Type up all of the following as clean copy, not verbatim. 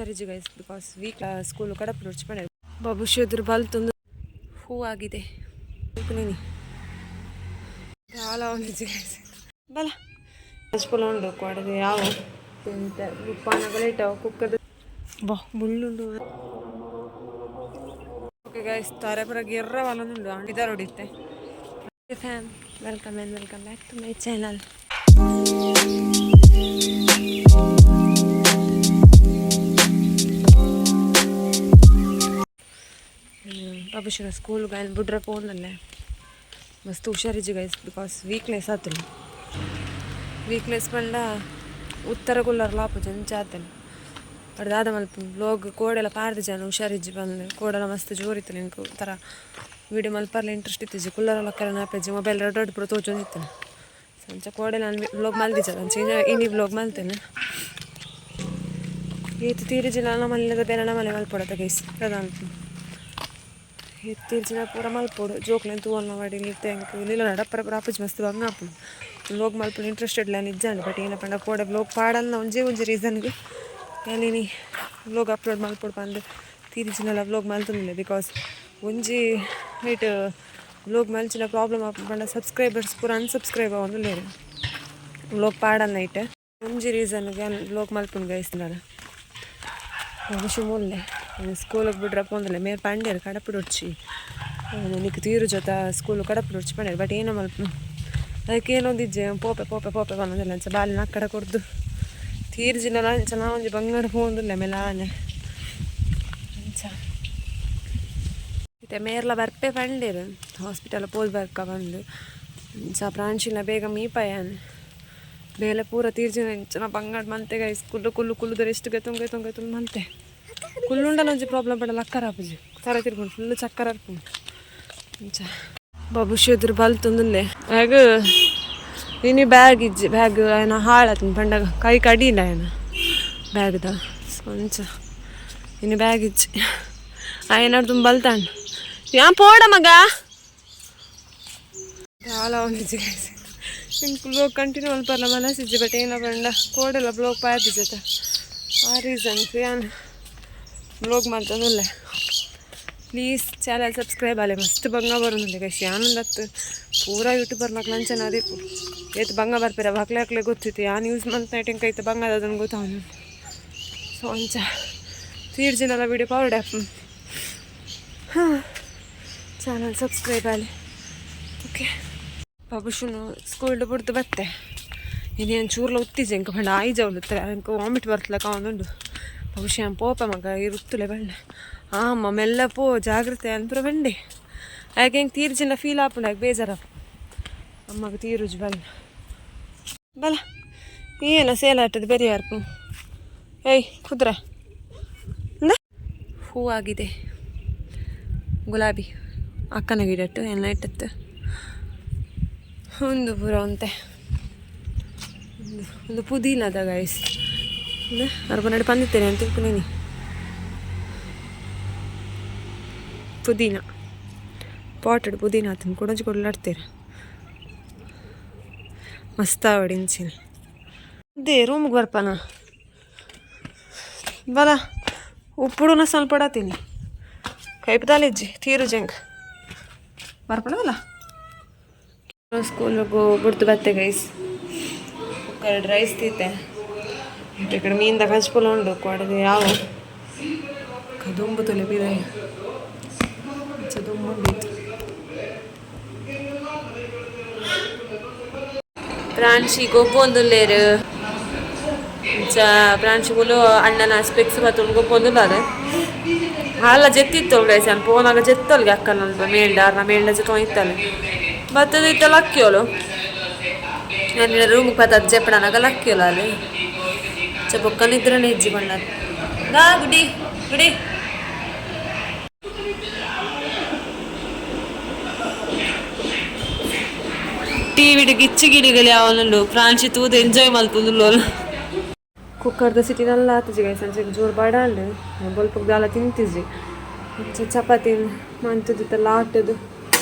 ಹುಷಾರಿಜ್ಜಿ guys because weak school Kadapu ರುಚಿಪಣೆ ಬಬುಷದ್ರ ಬಲ್ತೊಂದು ಹೂ ಆಗಿದೆ ನೀನು చాలా ఉంది ಗೈಸ್ ಬಲ ಹಚ್ಕೊಳ್ಳೋ ಉಂಡು ಕೊಡದೆ ಯಾವ ಉಪ್ಪಾನಗಲಿಟ್ಟಾವು ಕುಕ್ಕದ ಬಾ ಮುಳ್ಳುಂಡು ಓಕೆ ಗೈಸ್ ತಾರೆಪುರ ಗಿರ್ರ ಒಲೊಂದುಂಡು ಇದರ ಹೊಡಿತೆ fam welcome back to my channel ಬಾಬುಶ್ರ ಸ್ಕೂಲ್ಗೆ ఆయన ಬಿಡ್ರೆ ಫೋನಲ್ಲೇ ಮಸ್ತ್ ಹುಷಾರಿಜ್ಜಿ ಗೈಸ್ ಬಿಕಾಸ್ ವೀಕ್ನೆಸ್ ಆತಲ್ಲ ವೀಕ್ನೆಸ್ ಪಂಡ ಉತ್ತರ ಕುಲ್ಲರ್ ಲಾಪು ಜಂಚ ಆತಲ್ಲ ಅಡ್ದಾದ ಮಲ್ಪ ಬ್ಲಾಗ್ ಕೋಡೆಲ್ಲ ಪಾರ್ದು ಜನ ಹುಷಾರಿಜ್ಜಿ ಬಂದು ಕೋಡೆಲ್ಲ ಮಸ್ತ್ ಜೋರಿತ್ತು ನಿಂಗೆ ಥರ ವೀಡಿಯೋ ಮಲ್ಪರ್ಲ ಇಂಟ್ರೆಸ್ಟ್ ಇತ್ತಿಜ್ಜಿ ಕುಲ್ಲರೆಲ್ಲ ಕರ ನಾಪಜ್ಜಿ ಮೊಬೈಲ್ ರೆಡ್ ಪುರ ತೋಚೊಂದಿತ್ತು ಸಂಚ ಕೋಡೆ ನಾನು ಬ್ಲಾಗ್ ಮಲ್ದಿದ್ದ ಅಂಚ ಇನ್ನಿ ಬ್ಲಾಗ್ ಮಲ್ತೇನೆ ಏತು ತೀರಿಜಿಲ್ಲ ನಮ್ಮಲ್ಲದ ಬೇರೆ ನಮ್ಮಲ್ಲಿ ಮಲ್ಪಡತ್ತ ಗೈಸ್ ಪ್ರಧಾನ ಎತ್ತಿರ್ಜಿನ ಪೂರ ಮಲ್ಪೋಡು ಜೋಕ್ಲೆನ್ ತೂವಲ್ನ ಮಾಡಿ ನಿತ್ಯಂಕ್ ಇಲ್ಲ ನಡಪ್ಪರ ಪ್ರಾಪುಜಿ ಮಸ್ತ್ ಬಂಗ ಆಪುಂಡು ಬ್ಲಾಗ್ ಮಲ್ಪುಡು ಇಂಟ್ರೆಸ್ಟ್ ಇಡ್ಲ ನಿಜ ಬಟ್ ಏನಪ್ಪ ಅಂಡ ಕೋಡೆ ಬ್ಲಾಗ್ ಪಾಡಲ್ಲ ಒಂಜಿ ರೀಸನ್ಗೆ ಎಲ್ಲಿನಿ ಬ್ಲಾಗ್ ಅಪ್ಲೋಡ್ ಮಲ್ಪೊಡು ಬಂದು ತೀರಿಜಿನೆಲ್ಲ ಬ್ಲಾಗ್ ಮಲ್ತೊಂದಿಲ್ಲ ಬಿಕಾಸ್ ಒಂಜಿ ಹೈಟ್ ಬ್ಲಾಗ್ ಮಲ್ಚಿನ ಪ್ರಾಬ್ಲಮ್ ಆಪಂಡ ಸಬ್ಸ್ಕ್ರೈಬರ್ಸ್ ಪೂರ ಅನ್ಸಬ್ಸ್ಕ್ರೈಬ್ ಆಗೋದಿಲ್ಲ ಬ್ಲಾಗ್ ಪಾಡಲ್ಲ ನೈಟ್ ಒಂಜಿ ರೀಸನ್ಗೆ ಬ್ಲಾಗ್ ಮಲ್ಪುಂಡು ಗೈಸ್ನಾರ ಶುಮುಲ್ಲೆ ಸ್ಕೂಲಿಗೆ ಬಿಡ್ರೆ ಪೋಂದಿಲ್ಲ ಮೇರೆ ಪಂಡ್ಯರು ಕಡಪು ಹೊಡ್ಚಿ ನಿಕ್ಕೆ ತೀರು ಜೊತೆ ಸ್ಕೂಲು ಕಡಪು ಹೊಡ್ಚಿ ಪಂಡ್ಯರು ಬಟ್ ಏನೋ ಮಲ್ಪ ಅದಕ್ಕೆ ಏನೊಂದಿಜ್ಜೆ ಪೋಪೆ ಬಂದಿಲ್ಲ ಅಂಚ ಬಾಲಿನ ಅಕ್ಕಡ ಕೊಡ್ದು ತೀರ್ಜಿನ ಅಂಚ ನಾ ಒಂಜಿ ಬಂಗಾರ ಪೋಂದಿಲ್ಲ ಮೇಲೆ ಆನೆ ಅಂಚ ಮತ್ತೆ ಮೇರ್ಲ ಬರ್ಪೆ ಪಂಡೇರು ಹಾಸ್ಪಿಟಲ್ ಪೋಲ್ ಬರ್ಕ ಬಂದು ಅಂಚ ಪ್ರಾಂಶಿನ ಬೇಗ ಮೀಪಾಯಾನೆ ಬೇಲೆ ಪೂರ ತೀರ್ಜಿನ ಇಂಚನ ಬಂಗಾಡ ಮಂತೆ ಗೈಸ್ ಕುಲ್ಲುದರೆ ಎಷ್ಟು ತುಂಗೆ ಮಂತೆ ಕುಲ್ಲುಂಡಲ ಒಂಜಿ ಪ್ರಾಬ್ಲಮ್ ಪಡಲ್ಲ ಅಕ್ಕರ ಆಪುಜಿ ತರ ತಿರ್ಕೊಂಡು ಫುಲ್ ಚಕ್ಕರ ಆರ್ಪುಂಡು ಅಂಚ ಬಬುಷ್ ಬಲ್ತೊಂದುಲ್ಲೆ ಬ್ಯಾಗ್ ಇನಿ ಬ್ಯಾಗ್ ಇಜ್ಜಿ ಬ್ಯಾಗ್ ಆಯ್ನ ಹಾಳಾತನ ಪಂಡ ಕೈ ಕಡಿಲ್ಲ ಆಯ್ನ ಬ್ಯಾಗ್ದ ಅಂಚ ಇನ್ನು ಬ್ಯಾಗ್ ಇಜ್ಜಿ ಆಯ್ನ ತುಂಬ ಬಲ್ತಾಂಡ ಯಾ ಪೋಡ ಮಗ ಭಾಳ ಒಂದಿಜ್ಜಿ ಗೈಸ್ ಬ್ಲಾಗ್ ಕಂಟಿನ್ಯೂ ಮಲ್ಪರ್ಲ ಮನಸ್ಸಿಜ್ಜಿ ಬಟ್ ಏನೋ ಪಂಡ ಕೋಡೆಲ್ಲ ಬ್ಲಾಗ್ ಪಾಯ್ದಿಜತ ಆ ರೀಸನ್ ಯಾನು ಬ್ಲಾಗ್ ಮಾಡ್ತಾನುಲ್ಲೆ ಪ್ಲೀಸ್ ಚಾನಲ್ ಸಬ್ಸ್ಕ್ರೈಬ್ ಆಲೆ ಮಸ್ತ್ ಬಂಗ ಬರೋದಿಲ್ಲ ಗೈಸ್ ಯಾನಂದತ್ತು ಪೂರಾ ಯೂಟ್ಯೂಬರ್ ಮಕ್ಳು ಅಂಚನ ಅದೀಪು ಏತು ಬಂಗ ಬರ್ಪೇರ ಹಾಕ್ಲೆ ಗೊತ್ತಿತ್ತು ಯಾನು ಯೂಸ್ ಮಾಡ್ತಾ ಟೆಂಕ್ ಐತೆ ಬಂಗ ಅದನ್ನು ಗೊತ್ತಾವನು ಸೊ ಅಂಚ ತೀರ್ಜಿನೆಲ್ಲ ವೀಡಿಯೋ ಪವರ್ಡ್ ಆ್ಯಪ್ ಹಾಂ ಚಾನಲ್ ಸಬ್ಸ್ಕ್ರೈಬ್ ಆಲೆ ಓಕೆ ಬಾಬುಶುನು ಸ್ಕೂಲ್ಡ್ ಬಿಡ್ದು ಬತ್ತೆ ಇನ್ನೇನು ಚೂರ್ಲ ಉತ್ತಿಜೆ ಇಂಕ ಪಂಡ ಆಯ್ಜವಲುತ್ತಾರೆ ಇಂಕ ವಾಮಿಟ್ ಬರ್ತಲಕ ಅವನುಂಡು ಬಾಬುಶಿ ಪೋಪ ಮಗ ಇರುತ್ತಲೆ ಬಣ್ಣ ಅಮ್ಮ ಮೆಲ್ಲ ಪೋ ಜಾಗ್ರತೆ ಅನ್ಪುರ ಬಂಡೆ ಯಾಕೆ ಹಿಂಗೆ ತೀರ್ಜಿನ ಫೀಲ್ ಆಪುಂಡು ಯಾಕೆ ಬೇಜಾರಪ್ಪ ಅಮ್ಮಗೆ ತೀರುಜ್ ಬಲ ಏನ ಸೇಲಾಟದ ಬೇರೆ ಯಾರ್ಪು ಏಯ್ ಕುದ್ರ ಹೂ ಆಗಿದೆ ಗುಲಾಬಿ ಅಕ್ಕನ ಗಿಡಟ್ಟು ಎಲ್ಲ ಇಟ್ಟತ್ತು ಒಂದು ಪೂರ ಅಂತೆ ಒಂದು ಪುದೀನದ ಗೈಸ್ ಅರ್ಬನಡಿ ಬಂದಿತ್ತೇನೆ ಅಂತ ತಿಳ್ಕೊಂಡೀನಿ ಪುದೀನ ಪಾಟೆಡ್ ಪುದೀನ ಆತನ ಕೊಡಂಜಿ ಕೊಡ್ಲಾಡ್ತೀರ ಮಸ್ತ್ ಆವಡಿಂಚಿನ ಅದೇ ರೂಮ್ಗೆ ಬರ್ಪನ ಬಲ ಉಪ್ಪುಡುನ ಸ್ವಲ್ಪ ಪಡತೀನಿ ಕೈಪದಾಲಿಜ್ಜಿ ತೀರು ಜಂಗ್ ಬರ್ಪಡವಲ್ಲ ಸ್ಕೂಲಿಗೆ ಬಿಡ್ತು ಬತ್ತೆ ಗೈಸ್ ಕುಕ್ಕರ್ ರೈಸ್ ತೀತೆ ಈ ಕಡೆ ಮೀನ್ದ ಹಚ್ಪೊಲ ಉಂಡು ಕೊಡದೆ ಯಾವ ದುಂಬು ತೊಲೆ ಬೀರಾಯ ದುಂಬುಂಡಿತ್ತು ಪ್ರಾಂಶಿ ಗೊಬ್ಬೊಂದುಲ್ಲೇರು ಪ್ರಾಂಶಿಗುಲು ಅಣ್ಣನ ಸ್ಪೆಕ್ಸ್ ಬತ್ತೊಂದು ಗೊಬ್ಬೊಂದುಲ್ಲ ಅದು ಹಾಲ ಜೆತ್ತಿತ್ತು ಗೈಸ್ ನಾನು ಪೋನಾಗ ಜೆತ್ತಲ್ಗೆ ಅಕ್ಕನ ಮೇಲ್ಡ ಅರ್ನ ಮೇಲ್ಡ ಜೊತೆ ಇತ್ತಲ್ಲ ಬತ್ತದು ಇತ್ತಲ್ಲ ಅಕ್ಕಿಯೋಳು ನಾನು ರೂಮ್ಗೆ ಬತ್ತದು ಜೆಪ್ಪಡನಾಗ ಅಕ್ಕಿಯೋಲ್ಲ ಅಲ್ಲಿ ಬೊಕ್ಕನಿದ್ರೇ ಇಜ್ಜಿ ಬಣ್ಣ ನಾ ಗುಡಿ ಟಿವಿಡ್ ಗಿಚ್ಚಿ ಗಿಡಿಗಳು ಯಾವನುಂಡು ಫ್ರಾನ್ಸಿ ತೂದು ಎಂಜಾಯ್ ಮಲ್ಪುಂದುಲ್ಲ ಕುಕ್ಕರ್ದ ಸಿಟಿನೆಲ್ಲ ಆತಿಜಿ ಗೈಸ್ ಸಂಚೆ ಜೋರು ಬಡಾಂಡು ಬೊಲ್ಪ ದಾಲ ತಿಂತಿಜಿ ಚಪಾತಿ ಮಂತದಿತ್ತಲ್ಲ ಆಟದು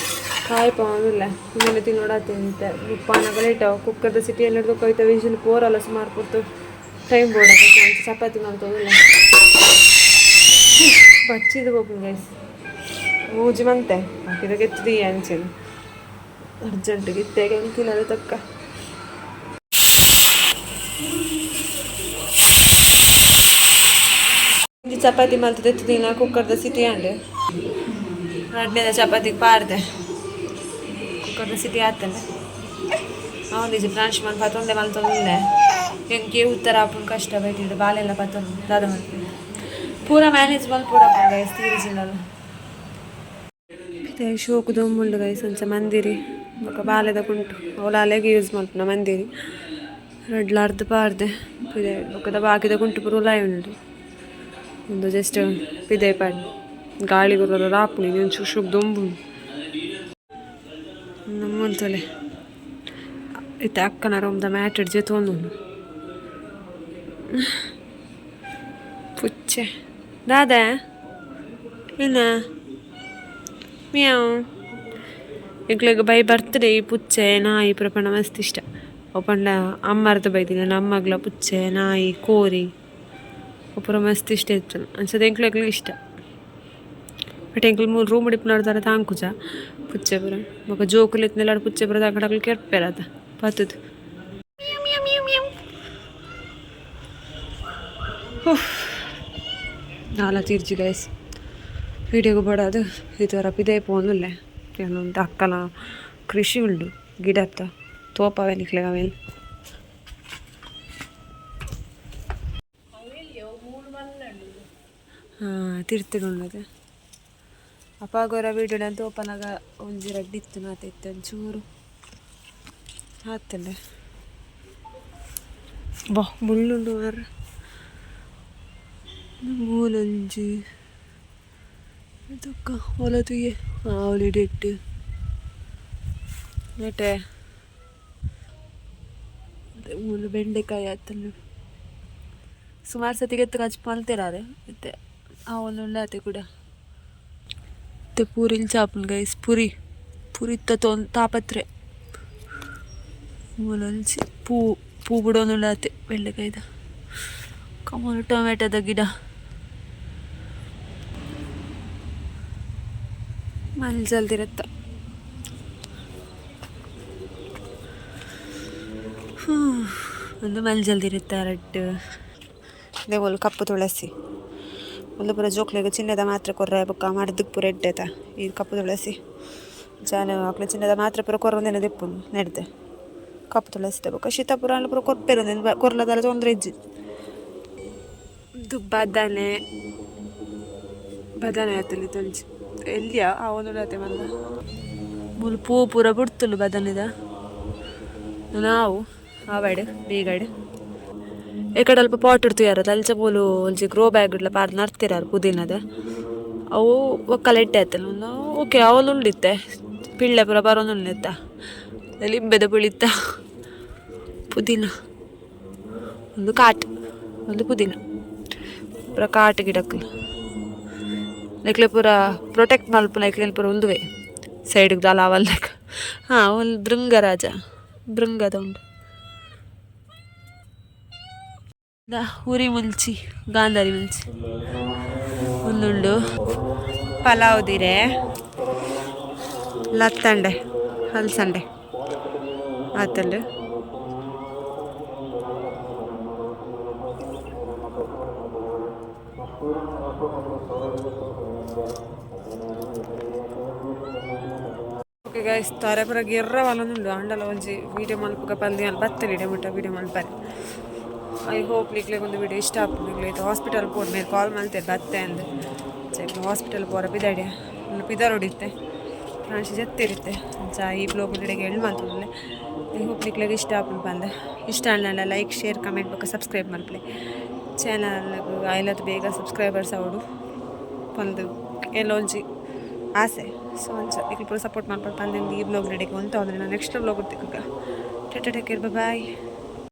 ಕಾಯಿ ಪಾವಿಲ್ಲ ಇನ್ನೊಂದು ತಿನ್ನೋಡಾತಿಂತ ಉಪ್ಪಾನಗಳು ಇಟ್ಟವು ಕುಕ್ಕರ್ದ ಸಿಟಿಯಲ್ಲಿ ಹಿಡ್ದು ಕೊಯ್ತ ವಿಷಲ್ ಪೋರಲ್ಲ ಸುಮಾರು ಕೊಡ್ತು ಟೈಮ್ ಬೋರ್ಡ್ ಚಪಾತಿ ಮಾಡ್ತೋದಿಲ್ಲ ಮಚ್ಚಿದ ಹೋಗ್ತೀನಿ ಗೈಸ್ ಮೂಜಿ ಮಂತೆ ಹಾಕಿದಾಗೆ ಎತ್ತದಿ ಅಂಚೆನು ಅರ್ಜೆಂಟಿಗೆ ಇತ್ತೇಗೆ ಅಂತಿಲ್ಲ ತಕ್ಕ ಚಪಾತಿ ಮಲ್ತದೆ ಎತ್ತದಿನ ಕುಕ್ಕರ್ದ ಸಿಟಿ ಅಂಡೆ ಎರಡನೇದ ಚಪಾತಿಗೆ ಪಾರ್ದೆ ಕುಕ್ಕರ್ದ ಸಿಟಿ ಆತಂಡೆ ಅವನಿಜಿ ಫ್ರಾನ್ಸ್ ಮನ್ ಪತ್ತೊಂದೆ ಮಲ್ತೊಂದೆ ಹೆಂಗೆ ಉತ್ತರ ಹಾಪುನ್ ಕಷ್ಟ ಬೈತಿದ್ದು ಬಾಲೆಲ್ಲ ಪತ್ತೊಂದು ದಾದ ಮಾಡ್ತೀನಿ ಪೂರ ಮ್ಯಾನೇಜ್ ಮಲ್ ಪೂರ ಗೈಸ್ ತೀರಿಜಿನಲ್ಲ ಇದೆ ಶೋಕು ದೊಂಬುಂಡು ಗೈಸ್ ಅಂಚ ಮಂದಿರಿ ಬೊಕ ಬಾಲೆದ ಕುಂಟು ಅವಳ ಅಲೆಗೆ ಯೂಸ್ ಮಾಡ್ಪುನ ಮಂದಿರಿ ರಡ್ಲ ಅರ್ಧ ಪಾರ್ದೆ ಇದೆ ಬೊಕದ ಬಾಕಿದ ಕುಂಟು ಪೂರ ಉಲಾಯಿ ಉಂಡು ಒಂದು ಜಸ್ಟ್ ಪಿದೆ ಪಾಡಿ ಗಾಳಿ ಬರೋದು ರಾಪುನಿ ನೀನು ಶುಶುಕ್ ದೊಂಬುಂಡು ನಮ್ಮಂತಲೆ ಇತ್ತೆ ಅಕ್ಕನ ರೊಮ್ದ ಮ್ಯಾಟೆಡ್ ಜೆ ತೊಂದುಂಡು ಪುಚ್ಚೆ ದಾದಾ ಏನ ಮ್ಯಾವ್ ಈಗ್ಲಿಗೆ ಬೈ ಬರ್ತ್ಡೇ ಈ ಪುಚ್ಚೆ ನಾಯಿ ಪ್ರಪಂಡ ಮಸ್ತ್ ಇಷ್ಟ ಒಪ್ಪಂಡ ಅಮ್ಮರ್ದು ಬೈದಿನಿ ನನ್ನ ಅಮ್ಮಗ್ಲ ಪುಚ್ಚೆ ನಾಯಿ ಕೋರಿ ಒಬ್ಬರ ಮಸ್ತ್ ಇಷ್ಟ ಇತ್ತು ಅನ್ಸದ ಎಂಕ್ಲೆಗ್ಲು ಇಷ್ಟ ಬಟ್ ಎಂಕ್ಲು ಮೂರು ರೂಮ್ ಹಿಡಿಪ್ ನೋಡ್ತಾರೆ ತಾಂಕುಜ ಪುಚ್ಚೆ ಪುರ ಬೊಕ ಜೋಕುಲು ಇತ್ನೆಲ್ಲ ಪುಚ್ಚೆ ಪುರ ತಾಕಡಕ್ಲು ಕೆರ್ಪೆರತ ಪತ್ತದು ನಾಲ ತೀರ್ಜಿ ಗೈಸ್ ವಿಡಿಯೋಗೆ ಬಡೋದು ಈ ಥರ ಪಿದೆ ಪೋನುಲ್ಲೆ ಏನೊಂದು ಅಕ್ಕನ ಕೃಷಿ ಉಂಡು ಗಿಡತ್ತ ತೋಪವೆ ನಿಕ್ಲೆಗವೇನು ಹಾಂ ತಿರ್ತಿಗೊಂಡದು ಅಪ್ಪಾಗೋರ ವೀಡಿಯೋಡ ತೋಪನಾಗ ಒಂಜಿ ರಡ್ಡಿತ್ತು ನಾತಿತ್ತು ಒಂಚೂರು ಆತಲ್ಲ ಬಾ ಮುಳ್ಳುಂಡು ಮಾರ ಮೂಲಂಜಿ ಇದಕ್ಕ ಹೊಲ ತುಯ್ಯೆ ಅವಲಿಡೆಟ್ಟು ನೆಟೆ ಮೂಲು ಬೆಂಡೆಕಾಯಿ ಆತಲ್ಲ ಸುಮಾರು ಸತಿಗೆ ಎತ್ತು ಹಚ್ಚಿ ಮಲ್ತಿರಾರೆ ಮತ್ತೆ ಅವಲು ಉಳ್ಳಾತೆ ಕೂಡ ಮತ್ತೆ ಪೂರಿಲ್ ಚಾಪನ್ ಗೈಸ್ ಪುರಿ ತೊಂದು ತಾಪತ್ರೆ ಮೂಲಂಚಿ ಪೂ ಬಿಡೋನು ಉಳ್ಳಾತೆ ಬೆಂಡೆಕಾಯ್ದ ಕಮಲು ಟೊಮೆಟೊದ ಗಿಡ ಮಂಜಲ್ದಿರತ್ತ ಒಂದು ಮಂಜಲ್ದಿರುತ್ತ ರಡ್ಡು ಇದೇ ಒಂದು ಕಪ್ಪು ತುಳಸಿ ಒಂದು ಪೂರ ಜೋಕ್ಲೆಗೆ ಚಿನ್ನದ ಮಾತ್ರ ಕೊರ್ರೆ ಬೊಕ್ಕ ಮರ್ದಕ್ಕೆ ಪೂರ ಎಡ್ಡೆತ ಈ ಕಪ್ಪು ತುಳಸಿ ಜಾನ ಆಕಳ ಚಿನ್ನದ ಮಾತ್ರ ಪೂರ ಕೊರ್ರೊಂದೇನ ದಿಪ್ಪು ನೆಡ್ದೆ ಕಪ್ಪು ತುಳಸಿ ಬೊಕ್ಕ ಶೀತಾಪುರ ಅಲ್ಲ ಪೂರ ಕೊರ್ಪೆರೊಂದೇನು ಕೊರ್ಲದಲ್ಲ ತೊಂದರೆ ಇಜ್ಜಿ ಇದು ಬದನೆ ಆತಲ್ಲಿ ತೊಂಜಿ ಎಲ್ಲಿಯ ಆ ಒಂದು ರಾತೆ ಬಂದ ಮುಲು ಪೂ ಪೂರ ಬಿಡ್ತಲು ಬದನಿದ ನಾವು ಆವಾಡು ಬೀಗಡು ಏಕಡೆ ಅಲ್ಪ ಪಾಟ್ ಇಡ್ತೀಯಾರ ಅಲ್ಚ ಮೂಲು ಒಂಜಿ ಗ್ರೋ ಬ್ಯಾಗ್ ಇಡ್ಲ ಪಾರ್ ನರ್ತಿರಾರು ಪುದೀನದ ಅವು ಒಕ್ಕಲ ಇಟ್ಟೆ ಆಯ್ತಲ್ಲ ಒಂದು ಓಕೆ ಅವಲು ಉಂಡಿತ್ತೆ ಪಿಳ್ಳೆ ಪೂರ ಬರೋನು ಉಂಡಿತ್ತ ಲಿಂಬೆದ ಪುಳಿತ್ತ ಪುದೀನ ಒಂದು ಒಂದು ಪುದೀನ ಪೂರ ಕಾಟು ಗಿಡಕ್ಕಲು ನೆಕ್ಲೆ ಪೂರ ಪ್ರೊಟೆಕ್ಟ್ ಮಲ್ಪು ನೆಕ್ಲೆ ಪೂರ ಉಂದುವೆ ಸೈಡ್ಗೆ ದಾಲ ಅವಲ್ದಕ್ಕೆ ಹಾಂ ಒಂದು ಭೃಂಗದ ಉಂಡು ಉರಿ ಮುಲ್ಚಿ ಗಾಂಧಾರಿ ಮುಲ್ಚಿ ಒಂದುಂಡು ಪಲಾವ್ದಿರೆ ಲತ್ತಂಡೆ ಹಲಸಂಡೆ ಆತಲ್ಲು ಓಕೆ ಗೈಸ್ ತಾರೆ ಪೂರ ಗಿರ್ರ ವಲನುಂಡು ಅಂಡಲ ಒಂಜಿ ವೀಡಿಯೋ ಮಲ್ಪಗ ಪಲ್ದಿ ಅಲ್ಲಿ ಬತ್ತಲಿ ಇಡೆ ಮುಟ್ಟ ವೀಡಿಯೋ ಮಲ್ಪರೆ ಐ ಹೋಪ್ ನಿಕ್ಲೆಗೆ ಒಂದು ವೀಡಿಯೋ ಇಷ್ಟ ಆಗ್ತದೆ ನಿಕ್ಲೆ ಹಾಸ್ಪಿಟಲ್ ಪೋಡ್ ಮೇಲೆ ಕಾಲ್ ಮಾಡ್ತೇವೆ ಬತ್ತೆ ಅಂದು ಹಾಸ್ಪಿಟಲ್ ಪೋರ ಪಿದಾಡೆ ಒಂದು ಪಿದಾರ್ ಹೊಡಿತ್ತೆ ಫ್ರಾನ್ಸಿ ಜತ್ತಿರುತ್ತೆ ಈ ಬ್ಲಾಗ್ ಕಡೆಗೆ ಎಳ್ಳು ಮಾಡ್ತದೆ ಐ ಹೋಪ್ ನಿಕ್ಲೆಗೆ ಇಷ್ಟ ಆಗ್ಬೋದು ಬಂದೆ ಇಷ್ಟ ಅಲ್ಲ ಲೈಕ್ ಶೇರ್ ಕಮೆಂಟ್ ಬಗ್ಗೆ ಸಬ್ಸ್ಕ್ರೈಬ್ ಮಾಡ್ಲಿ ಚಾನಲ್ ಆಯ್ಲತ್ತು ಬೇಗ ಸಬ್ಸ್ಕ್ರೈಬರ್ಸ್ ಅವಡು ಒಂದು ಎಲ್ಲೊಂಜಿ ಆಸೆ ಸೊ ಒಂಚ ಈಗ ಪೂರ ಸಪೋರ್ಟ್ ಮಾಡ್ಕೊಂಡು ಬಂದು ಈ ಬ್ಲಾಗ್ ರೆಡಿಗೆ ಅಂತ ಹೋದ್ರೆ ನಾನು ನೆಕ್ಸ್ಟ್ ಬ್ಲಾಗ್ ಇರ್ತೀನಿ ಟೇಕ್ ಕೇರ್ ಬಾಯ್